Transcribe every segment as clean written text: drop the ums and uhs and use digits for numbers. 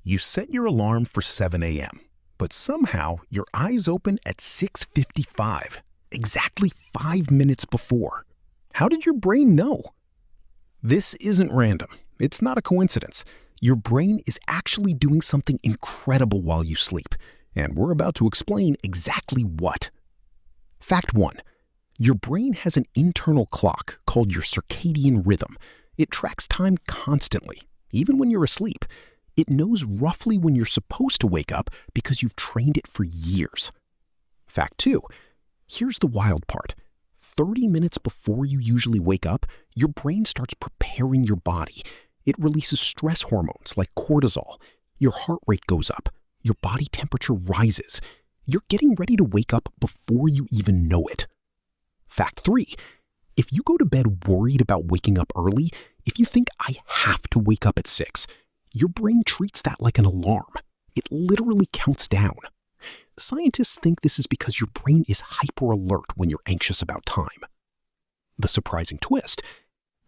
You set your alarm for 7 a.m., but somehow your eyes open at 6:55, exactly 5 minutes before. How did your brain know? This isn't random. It's not a coincidence. Your brain is actually doing something incredible while you sleep, and we're about to explain exactly what. Fact 1. Your brain has an internal clock called your circadian rhythm. It tracks time constantly, even when you're asleep. It knows roughly when you're supposed to wake up because you've trained it for years. Fact 2. Here's the wild part. 30 minutes before you usually wake up, your brain starts preparing your body. It releases stress hormones like cortisol. Your heart rate goes up. Your body temperature rises. You're getting ready to wake up before you even know it. Fact 3. If you go to bed worried about waking up early, if you think I have to wake up at 6, your brain treats that like an alarm. It literally counts down. Scientists think this is because your brain is hyper alert when you're anxious about time. The surprising twist: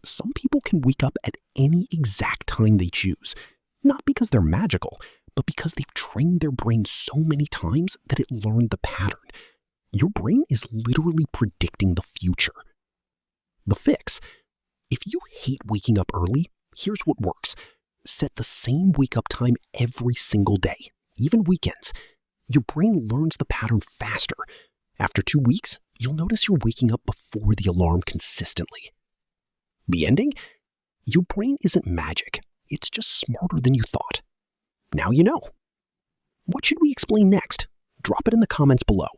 some people can wake up at any exact time they choose, not because they're magical, but because they've trained their brain so many times that it learned the pattern. Your brain is literally predicting the future. The fix: if you hate waking up early, here's what works. Set the same wake-up time every single day, even weekends. Your brain learns the pattern faster. After 2 weeks, you'll notice you're waking up before the alarm consistently. The ending? Your brain isn't magic. It's just smarter than you thought. Now you know. What should we explain next? Drop it in the comments below.